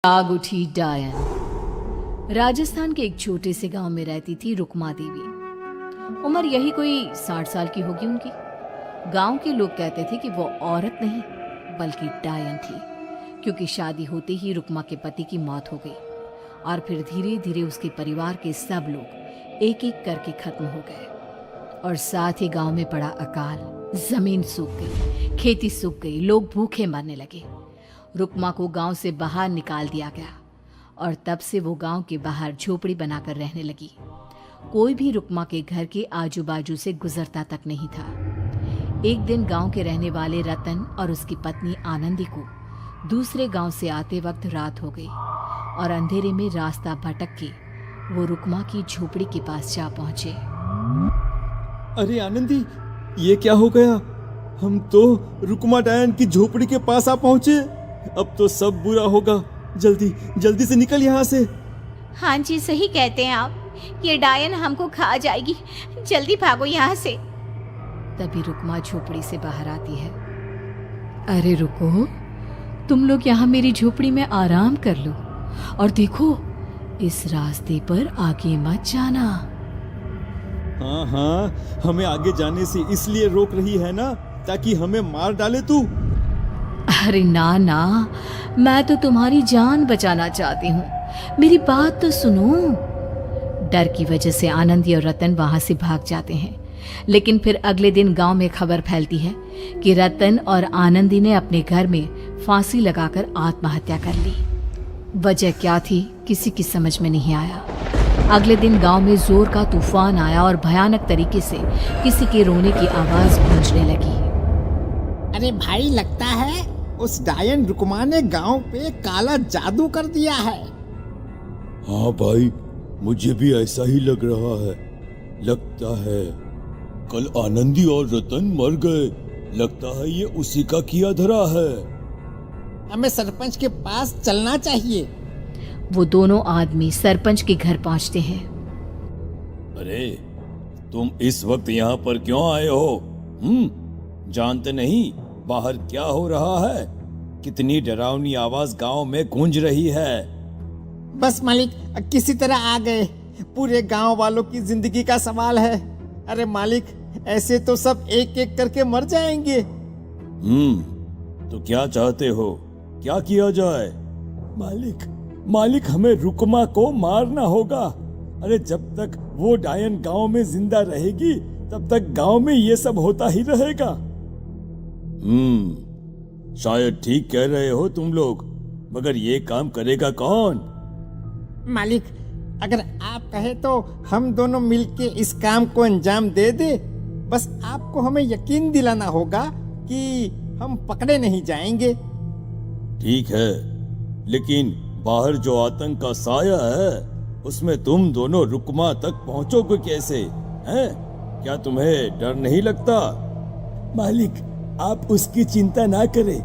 आग उठी डायन। राजस्थान के एक छोटे से गांव में रहती थी रुक्मा देवी। उम्र यही कोई 60 साल की होगी उनकी। गांव के लोग कहते थे कि वो औरत नहीं बल्कि डायन थी, क्योंकि शादी होते ही रुक्मा के पति की मौत हो गई और फिर धीरे धीरे उसके परिवार के सब लोग एक एक करके खत्म हो गए और साथ ही गांव में पड़ा अकाल। जमीन सूख गई, खेती सूख गई, लोग भूखे मरने लगे। रुक्मा को गांव से बाहर निकाल दिया गया और तब से वो गांव के बाहर झोपड़ी बनाकर रहने लगी। कोई भी रुक्मा के घर के आजू बाजू से गुजरता तक नहीं था। एक दिन गांव के रहने वाले रतन और उसकी पत्नी आनंदी को दूसरे गांव से आते वक्त रात हो गई और अंधेरे में रास्ता भटक के वो रुक्मा की झोपड़ी के पास जा पहुंचे। अरे आनंदी, ये क्या हो गया? हम तो रुक्मा डायन की झोपड़ी के पास आ पहुंचे। अब तो सब बुरा होगा। जल्दी जल्दी से निकल यहाँ से। हाँ जी, सही कहते हैं आप। ये डायन हमको खा जाएगी, जल्दी भागो यहाँ से। तभी रुक्मा झोपड़ी से बाहर आती है। अरे रुको, तुम लोग यहाँ मेरी झोपड़ी में आराम कर लो और देखो, इस रास्ते पर आगे मत जाना। हाँ हाँ, हमें आगे जाने से इसलिए रोक रही है ना, ताकि हमें मार डाले तू। अरे ना ना, मैं तो तुम्हारी जान बचाना चाहती हूँ, मेरी बात तो सुनो। डर की वजह से आनंदी और रतन वहां से भाग जाते हैं, लेकिन फिर अगले दिन गांव में खबर फैलती है कि रतन और आनंदी ने अपने घर में फांसी लगाकर आत्महत्या कर ली। वजह क्या थी किसी की समझ में नहीं आया। अगले दिन गांव में जोर का तूफान आया और भयानक तरीके से किसी के रोने की आवाज गूंजने लगी। अरे भाई, लगता है उस डायन रुक्मा ने गांव पे काला जादू कर दिया है। हाँ भाई, मुझे भी ऐसा ही लग रहा है। लगता है कल आनंदी और रतन मर गए। लगता है ये उसी का किया धरा है। हमें सरपंच के पास चलना चाहिए। वो दोनों आदमी सरपंच के घर पहुंचते हैं। अरे, तुम इस वक्त यहाँ पर क्यों आए हो? जानते नहीं बाहर क्या हो रहा है? कितनी डरावनी आवाज गांव में गूंज रही है। बस मालिक, किसी तरह आ गए। पूरे गांव वालों की जिंदगी का सवाल है। अरे मालिक, ऐसे तो सब एक एक करके मर जाएंगे। तो क्या चाहते हो? क्या किया जाए? मालिक, हमें रुक्मा को मारना होगा। अरे जब तक वो डायन गांव में जिंदा रहेगी, तब तक गांव में ये सब होता ही रहेगा। शायद ठीक कह रहे हो तुम लोग, मगर ये काम करेगा कौन? मालिक, अगर आप कहे तो हम दोनों मिलके इस काम को अंजाम दे दे। बस आपको हमें यकीन दिलाना होगा कि हम पकड़े नहीं जाएंगे। ठीक है, लेकिन बाहर जो आतंक का साया है, उसमें तुम दोनों रुक्मा तक पहुंचोगे कैसे? हैं? क्या तुम्हें डर नहीं लगता? मालिक, आप उसकी चिंता ना करें।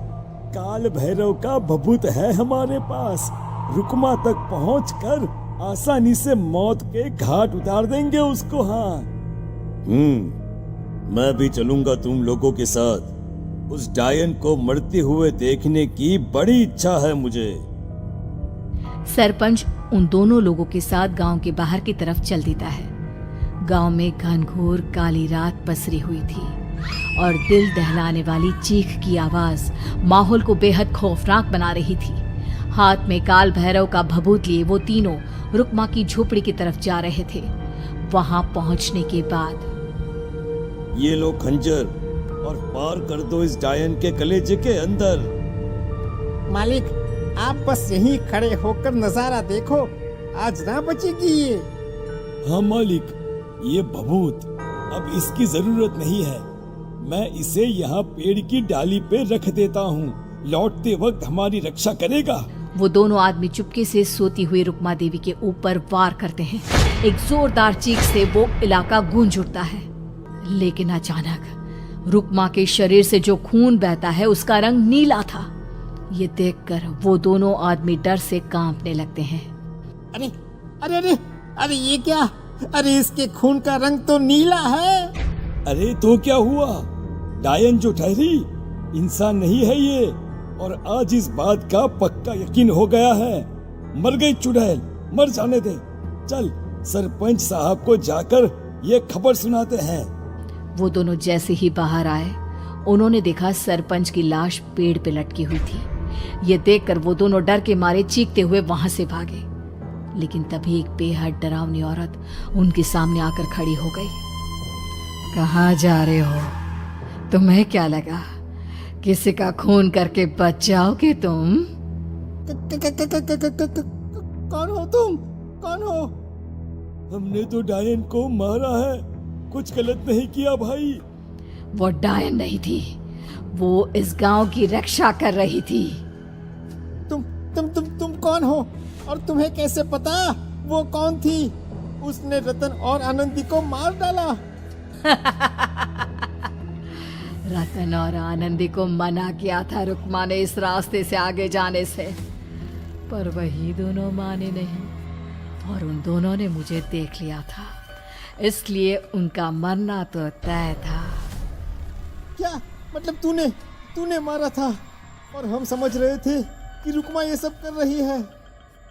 काल भैरव का भभूत है हमारे पास। रुक्मा तक पहुंचकर आसानी से मौत के घाट उतार देंगे उसको। हाँ, मैं भी चलूंगा तुम लोगों के साथ। उस डायन को मरते हुए देखने की बड़ी इच्छा है मुझे। सरपंच उन दोनों लोगों के साथ गांव के बाहर की तरफ चल देता है। गांव में घनघोर काली रात पसरी हुई थी और दिल दहलाने वाली चीख की आवाज माहौल को बेहद खौफनाक बना रही थी। हाथ में काल भैरव का भभूत लिए वो तीनों रुक्मा की झोपड़ी की तरफ जा रहे थे। वहां पहुंचने के बाद, ये लो खंजर और पार कर दो इस डायन के कलेजे के अंदर। मालिक, आप बस यहीं खड़े होकर नजारा देखो, आज ना बचेगी ये। हाँ मालिक, ये भभूत अब इसकी जरूरत नहीं है। मैं इसे यहाँ पेड़ की डाली पे रख देता हूँ। लौटते वक्त हमारी रक्षा करेगा। वो दोनों आदमी चुपके से सोती हुई रुक्मा देवी के ऊपर वार करते हैं। एक जोरदार चीख से वो इलाका गूंज उठता है, लेकिन अचानक रुक्मा के शरीर से जो खून बहता है उसका रंग नीला था। ये देखकर वो दोनों आदमी डर से कांपने लगते हैं। अरे अरे अरे अरे, ये क्या? अरे इसके खून का रंग तो नीला है। अरे तो क्या हुआ? डायन जो ठहरी इंसान नहीं है ये, और आज इस बात का पक्का यकीन हो गया है। मर गई चुड़ैल, मर जाने दे। चल सरपंच साहब को जाकर ये खबर सुनाते हैं। वो दोनों जैसे ही बाहर आए, उन्होंने देखा सरपंच की लाश पेड़ पे लटकी हुई थी। ये देखकर वो दोनों डर के मारे चीखते हुए वहां से भागे, लेकिन तभी एक बेहद डरावनी औरत उनके सामने आकर खड़ी हो गई। कहाँ जा रहे हो? तुम्हें क्या लगा किसी का खून करके बच जाओगे तुम? कौन हो तुम? कौन हो? हमने तो डायन को मारा है, कुछ गलत नहीं किया भाई। वो डायन नहीं थी, वो इस गांव की रक्षा कर रही थी। तुम कौन हो और तुम्हें कैसे पता वो कौन थी? उसने रतन और आनंदी को मार डाला। रतन और आनंदी को मना किया था रुक्मा ने इस रास्ते से आगे जाने से, पर वही दोनों माने नहीं और उन दोनों ने मुझे देख लिया था, इसलिए उनका मरना तो तय था। क्या मतलब तूने मारा था और हम समझ रहे थे कि रुक्मा ये सब कर रही है?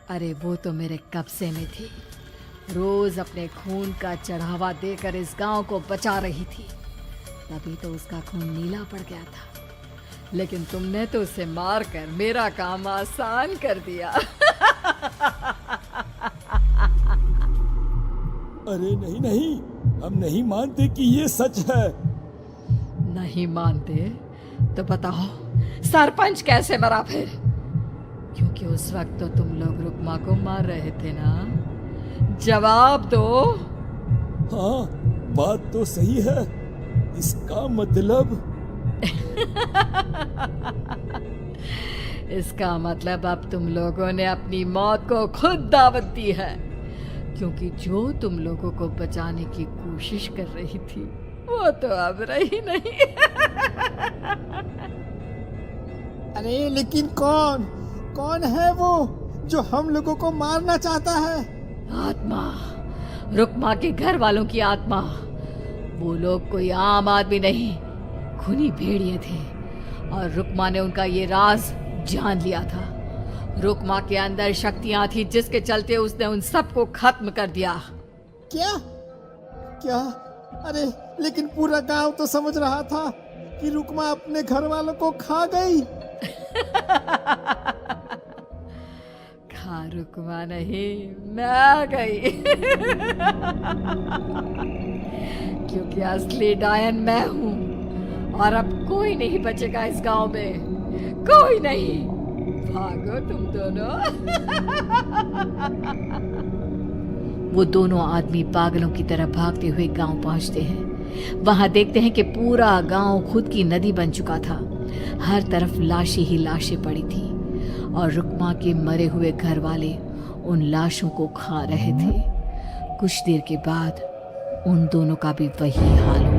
अरे वो तो मेरे कब्जे में थी, रोज अपने खून का चढ़ावा देकर इस गांव को बचा रही थी, तभी तो उसका खून नीला पड़ गया था। लेकिन तुमने तो उसे मारकर मेरा काम आसान कर दिया। अरे नहीं नहीं, हम नहीं मानते कि ये सच है। नहीं मानते तो बताओ सरपंच कैसे मरा फिर? क्योंकि उस वक्त तो तुम लोग रुक्मा को मार रहे थे ना, जवाब दो। हाँ बात तो सही है, इसका मतलब इसका मतलब अब तुम लोगों ने अपनी मौत को खुद दावत दी है, क्योंकि जो तुम लोगों को बचाने की कोशिश कर रही थी वो तो अब रही नहीं। अरे लेकिन कौन है वो जो हम लोगों को मारना चाहता है? आत्मा, रुक्मा के घर वालों की आत्मा। वो लोग कोई आम आदमी नहीं, खूनी भेड़िए थे और रुक्मा ने उनका ये राज जान लिया था। रुक्मा के अंदर शक्तियां थी जिसके चलते उसने उन सबको खत्म कर दिया। क्या? अरे लेकिन पूरा गांव तो समझ रहा था कि रुक्मा अपने घर वालों को खा गई। खा रुक्मा नहीं, मैं गई। क्योंकि असली डायन मैं हूं और अब कोई नहीं बचेगा इस गांव में, कोई नहीं। भागो तुम दोनों। वो दोनों आदमी पागलों की तरह भागते हुए गांव पहुंचते हैं। वहां देखते हैं कि पूरा गांव खुद की नदी बन चुका था। हर तरफ लाशें ही लाशें पड़ी थी और रुक्मा के मरे हुए घर वाले उन लाशों को खा रहे थे। कुछ देर के बाद उन दोनों का भी वही हाल हुआ।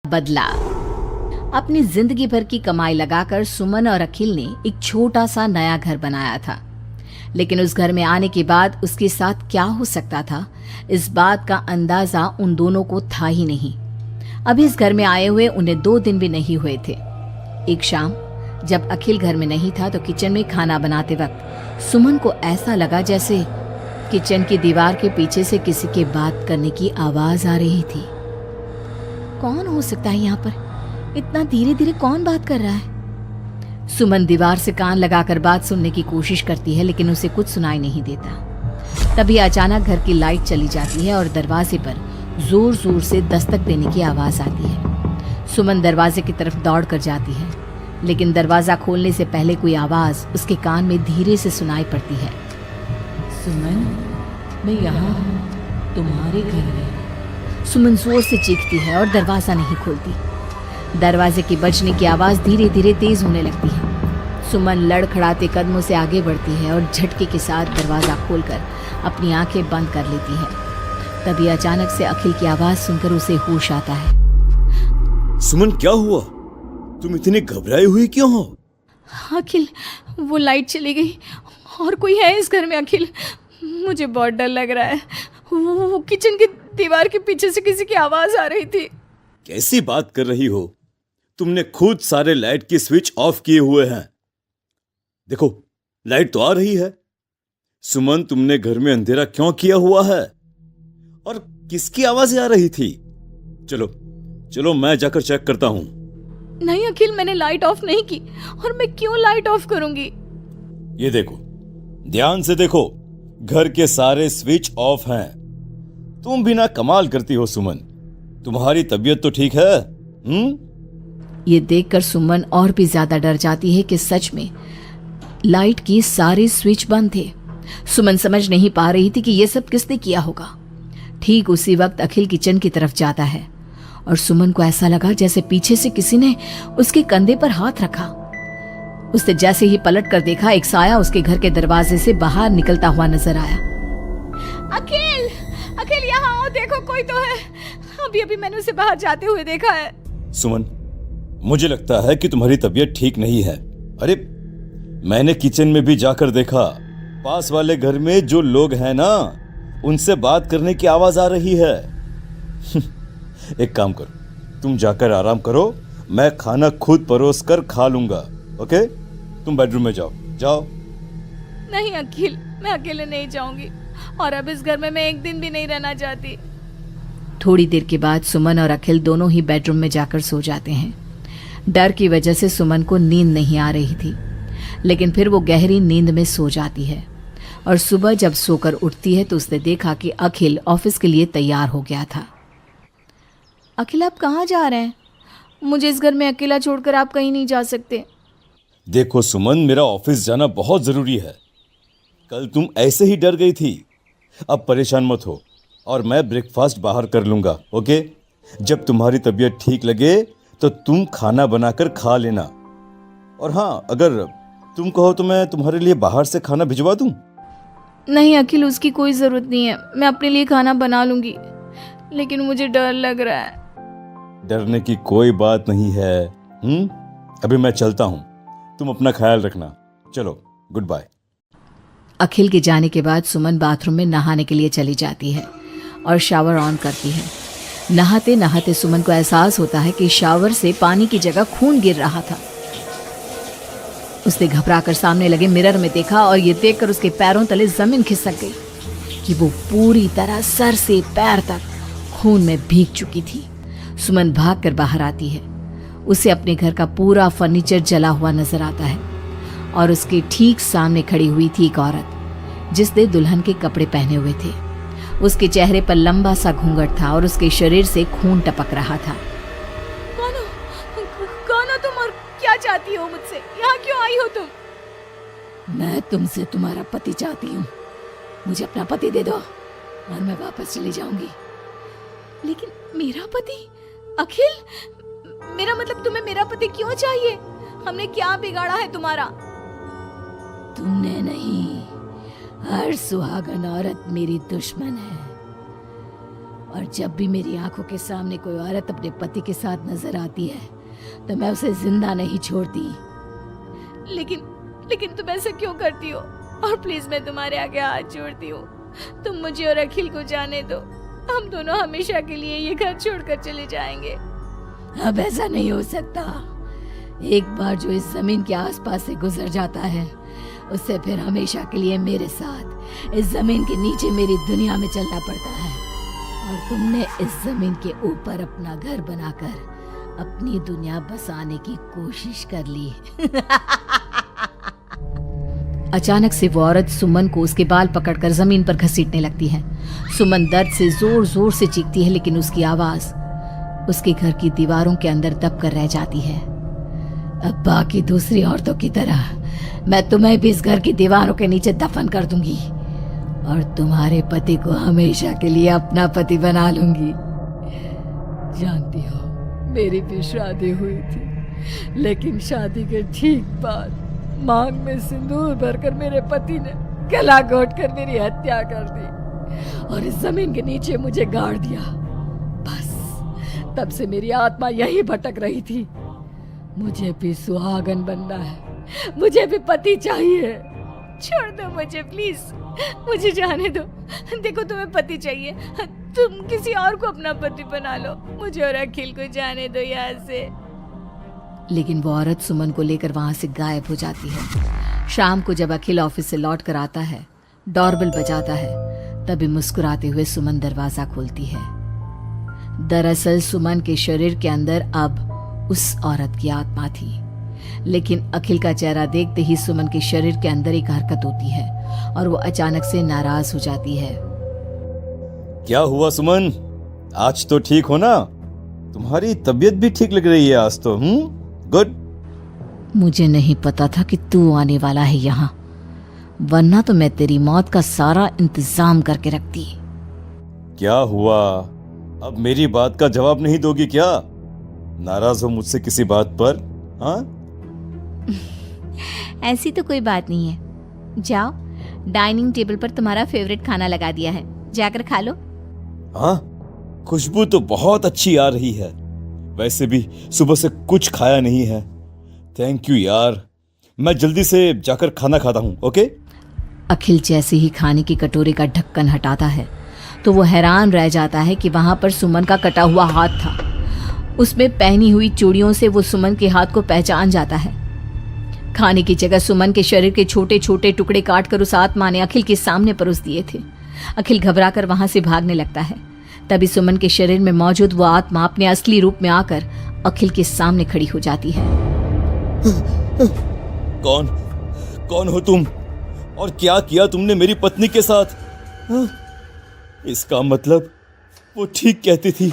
बदला। अपनी जिंदगी भर की कमाई लगाकर सुमन और अखिल ने एक छोटा सा नया घर बनाया था, लेकिन उस घर में आने के बाद उसके साथ क्या हो सकता था, इस बात का अंदाजा उन दोनों को था ही नहीं। अभी इस घर में आए हुए उन्हें 2 दिन भी नहीं हुए थे। एक शाम जब अखिल घर में नहीं था तो किचन में खाना बनाते वक्त सुमन को ऐसा लगा जैसे किचन की दीवार के पीछे से किसी के बात करने की आवाज आ रही थी। कौन हो सकता है यहाँ पर? इतना धीरे धीरे कौन बात कर रहा है? सुमन दीवार से कान लगाकर बात सुनने की कोशिश करती है, लेकिन उसे कुछ सुनाई नहीं देता। तभी अचानक घर की लाइट चली जाती है और दरवाजे पर जोर जोर से दस्तक देने की आवाज आती है। सुमन दरवाजे की तरफ दौड़ कर जाती है, लेकिन दरवाजा खोलने से पहले कोई आवाज उसके कान में धीरे से सुनाई पड़ती है। सुमन, मैं यहाँ हूँ, तुम्हारे घर में। सुमन जोर से चीखती है और दरवाजा नहीं खोलती। दरवाजे की बजने की आवाज धीरे धीरे तेज होने लगती है। सुमन लड़खड़ाते कदमों से आगे बढ़ती है और झटके के साथ दरवाजा खोलकर अपनी आंखें बंद कर लेती है। तभी अचानक से अखिल की आवाज सुनकर उसे होश आता है। सुमन, क्या हुआ? तुम इतनी घबराई हुई क्यों हो? अखिल, वो लाइट चली गई और कोई है इस घर में। अखिल, मुझे बहुत डर लग रहा है। वो किचन की दीवार के पीछे से किसी की आवाज आ रही थी। कैसी बात कर रही हो? तुमने खुद सारे लाइट की स्विच ऑफ किए हुए हैं। देखो, लाइट तो आ रही है। सुमन, तुमने घर में अंधेरा क्यों किया हुआ है? और किसकी आवाजें आ रही थी? चलो चलो, मैं जाकर चेक करता हूं। नहीं अखिल, मैंने लाइट ऑफ नहीं की, और मैं क्यों लाइट ऑफ करूंगी? ये देखो, ध्यान से देखो, घर के सारे स्विच ऑफ हैं। तुम भी ना कमाल करती हो सुमन। तुम्हारी तबीयत तो ठीक है? ये देखकर सुमन और भी ज्यादा डर जाती है कि सच में लाइट की सारे स्विच बंद थे। सुमन समझ नहीं पा रही थी कि ये सब किसने किया होगा। ठीक उसी वक्त अखिल किचन की तरफ जाता है और सुमन को ऐसा लगा जैसे पीछे से किसी ने उसके कंधे पर हाथ रखा। उसने जैसे ही पलट कर देखा, एक साया उसके घर के दरवाजे से बाहर निकलता हुआ नजर आया। अखिल, अखिल यहाँ आओ, देखो कोई तो है। अभी अभी मैंने उसे बाहर जाते हुए देखा है। सुमन, मुझे लगता है कि तुम्हारी तबीयत ठीक नहीं है। अरे, मैंने किचन में भी जाकर देखा। पास वाले घर में जो लोग हैं ना, उनसे बात करने की आवाज आ रही है। एक काम करो, तुम जाकर आराम करो, मैं खाना खुद परोस कर खा लूंगा। ओके? तुम बेडरूम में जाओ, जाओ। नहीं अखिल, मैं अकेले नहीं जाऊंगी, और अब इस घर में मैं एक दिन भी नहीं रहना चाहती। थोड़ी देर के बाद सुमन और अखिल दोनों ही बेडरूम में जाकर सो जाते हैं। डर की वजह से सुमन को नींद नहीं आ रही थी, लेकिन फिर वो गहरी नींद में सो जाती है। और सुबह जब सोकर उठती है तो उसने देखा कि अखिल ऑफिस के लिए तैयार हो गया था। अखिल, आप कहाँ जा रहे हैं? मुझे इस घर में अकेला छोड़कर आप कहीं नहीं जा सकते। देखो सुमन, मेरा ऑफिस जाना बहुत जरूरी है। कल तुम ऐसे ही डर गई थी। अब परेशान मत हो, और मैं ब्रेकफास्ट बाहर कर लूंगा। ओके? जब तुम्हारी तबीयत ठीक लगे तो तुम खाना बनाकर खा लेना। और हाँ, अगर तुम कहो तो मैं तुम्हारे लिए बाहर से खाना भिजवा दूं। नहीं अखिल, उसकी कोई ज़रूरत नहीं है, मैं अपने लिए खाना बना लूंगी, लेकिन मुझे डर लग रहा है। डरने की कोई बात नहीं है। अभी मैं चलता हूं, तुम अपना ख्याल रखना। चलो, गुड बाय। अखिल के जाने के बाद सुमन बाथरूम में नहाने के लिए चली जाती है और शावर ऑन करती है। नहाते नहाते सुमन को एहसास होता है कि शावर से पानी की जगह खून गिर रहा था। उसने घबराकर सामने लगे मिरर में देखा, और ये देखकर उसके पैरों तले जमीन खिसक गई कि वो पूरी तरह सर से पैर तक खून में भीग चुकी थी। सुमन भागकर बाहर आती है। उसे अपने घर का पूरा फर्नीचर जला हुआ नजर आता है, और उसके ठीक सामने खड़ी हुई थी एक औरत जिसने दुल्हन के कपड़े पहने हुए थे। उसके चेहरे पर लंबा सा घूंघट था और उसके शरीर से खून टपक रहा था। कौन हो तुम और क्या चाहती हो मुझसे? यहाँ क्यों आई हो तुम? मैं तुमसे तुम्हारा पति चाहती हूँ। मुझे अपना पति दे दो और मैं वापस चली जाऊंगी। लेकिन मेरा पति? अखिल, मेरा मतलब तुम्हें मेरा पति क्यों चाहिए? हमने क्या बिगाड़ा है तुम्हारा? तुमने नहीं, हर सुहागन औरत मेरी दुश्मन है, और जब भी मेरी आंखों के सामने कोई औरत अपने पति के साथ नजर आती है तो मैं उसे जिंदा नहीं छोड़ती। लेकिन तुम ऐसा क्यों करती हो? और प्लीज, मैं तुम्हारे आगे हाथ जोड़ती हूँ, तुम मुझे और अखिल को जाने दो। हम दोनों हमेशा के लिए ये घर छोड़कर चले जाएंगे। अब ऐसा नहीं हो सकता। एक बार जो इस जमीन के आसपास से गुजर जाता है, उससे फिर हमेशा के लिए मेरे साथ इस जमीन के नीचे मेरी दुनिया में चलना पड़ता है। और तुमने इस जमीन के ऊपर अपना घर बनाकर अपनी दुनिया बसाने की कोशिश कर ली। अचानक से वो औरत सुमन को उसके बाल पकड़कर जमीन पर घसीटने लगती है। सुमन दर्द से जोर जोर से चीखती है, लेकिन उसकी आवाज उसके घर की दीवारों के अंदर दब कर रह जाती है। अब बाकी दूसरी औरतों की तरह मैं तुम्हें भी इस घर की दीवारों के नीचे दफन कर दूंगी, और तुम्हारे पति को हमेशा के लिए अपना पति बना लूंगी। जानती हो, मेरी भी शादी हुई थी, लेकिन शादी के ठीक बाद मांग में सिंदूर भरकर मेरे पति ने गला घोटकर मेरी हत्या कर दी और इस जमीन के नीचे मुझे गाड़ दिया। बस तब से मेरी आत्मा यही भटक रही थी। मुझे भी सुहागन बनना है, मुझे भी पति चाहिए। छोड़ दो मुझे प्लीज, मुझे जाने दो। देखो तुम्हें पति चाहिए, तुम किसी और को अपना पति बना लो, मुझे और अखिल को जाने दो यहाँ से। लेकिन वो औरत सुमन को लेकर वहां से गायब हो जाती है। शाम को जब अखिल ऑफिस से लौट कर आता है, डोरबेल बजाता है, तभी मुस्कुराते हुए सुमन दरवाजा खोलती है। दरअसल सुमन के शरीर के अंदर अब उस औरत की आत्मा थी, लेकिन अखिल का चेहरा देखते ही सुमन के शरीर के अंदर एक हरकत होती है और वो अचानक से नाराज हो जाती है। क्या हुआ सुमन, आज तो ठीक हो ना? तुम्हारी तबीयत भी ठीक लग रही है आज तो। गुड। मुझे नहीं पता था कि तू आने वाला है यहाँ, वरना तो मैं तेरी मौत का सारा इंतजाम करके रखती। क्या हुआ? अब मेरी बात का जवाब नहीं दोगी क्या? नाराज हो मुझसे किसी बात पर? हाँ? ऐसी तो कोई बात नहीं है। जाओ, डाइनिंग टेबल पर तुम्हारा फेवरेट खाना लगा दिया है, जाकर खा लो। हाँ, खुशबू तो बहुत अच्छी आ रही है। वैसे भी सुबह से कुछ खाया नहीं है। थैंक यू यार, मैं जल्दी से जाकर खाना खाता हूँ। ओके? अखिल जैसे ही खाने की कटोरे का ढक्कन हटाता है तो वो हैरान रह जाता है कि वहां पर सुमन का कटा हुआ हाथ था। उसमें पहनी हुई चूड़ियों से वो सुमन के हाथ को पहचान जाता है। खाने की जगह सुमन के शरीर के छोटे छोटे टुकड़े काटकर उस आत्मा ने अखिल के सामने परोस दिए थे। अखिल घबराकर वहां से भागने लगता है। तभी सुमन के शरीर में मौजूद वो आत्मा अपने असली रूप में आकर अखिल के सामने खड़ी हो जाती है। कौन हो तुम और क्या किया तुमने मेरी पत्नी के साथ? हाँ? इसका मतलब वो ठीक कहती थी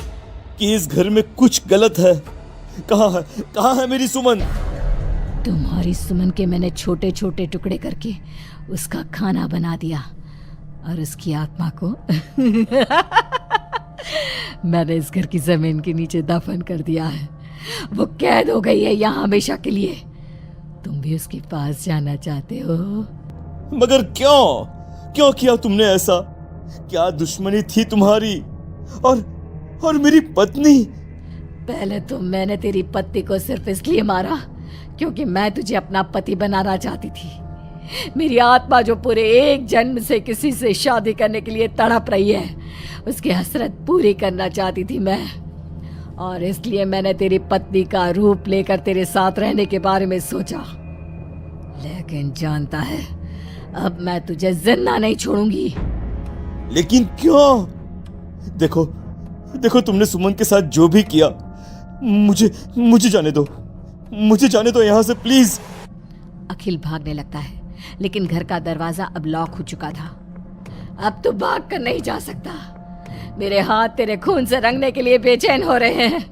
कि इस घर में कुछ गलत है। कहाँ है मेरी सुमन? तुम्हारी सुमन के मैंने छोटे छोटे टुकड़े करके उसका खाना बना दिया और उसकी आत्मा को मैंने इस घर की जमीन के नीचे दफन कर दिया है। वो कैद हो गई है यहाँ हमेशा के लिए। तुम भी उसके पास जाना चाहते हो? मगर क्यों किया तुमने ऐसा? क्या दुश्मनी थी तुम्हारी और मेरी पत्नी? पहले तो मैंने तेरी पत्नी को सिर्फ इसलिए मारा क्योंकि मैं तुझे अपना पति बनाना चाहती थी। मेरी आत्मा जो पूरे एक जन्म से किसी से शादी करने के लिए तड़प रही है, उसकी हसरत पूरी करना चाहती थी मैं। और इसलिए मैंने तेरी पत्नी का रूप लेकर तेरे साथ रहने के बारे में सोचा। लेकिन जानता है, अब मैं तुझे जिंदा नहीं छोड़ूंगी। लेकिन क्यों? देखो तुमने सुमन के साथ जो भी किया, मुझे जाने दो यहाँ से प्लीज। अखिल भागने लगता है, लेकिन घर का दरवाजा अब लॉक हो चुका था। अब तो भाग कर नहीं जा सकता। मेरे हाथ तेरे खून से रंगने के लिए बेचैन हो रहे हैं।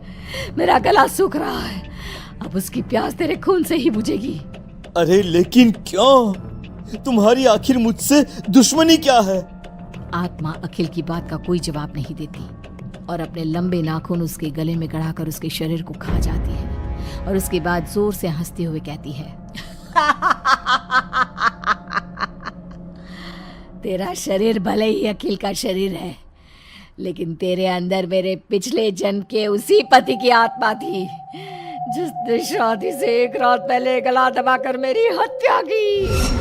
मेरा गला सूख रहा है, अब उसकी प्यास तेरे खून से ही बुझेगी। अरे लेकिन क्यों? तुम्हारी आखिर मुझसे दुश्मनी क्या है? आत्मा अखिल की बात का कोई जवाब नहीं देती और अपने लंबे नाखून उसके गले में गड़ाकर उसके शरीर को खा जाती है और उसके बाद जोर से हंसते हुए कहती है, तेरा शरीर भले ही अखिल का शरीर है, लेकिन तेरे अंदर मेरे पिछले जन्म के उसी पति की आत्मा थी जिसने शादी से एक रात पहले गला दबाकर मेरी हत्या की।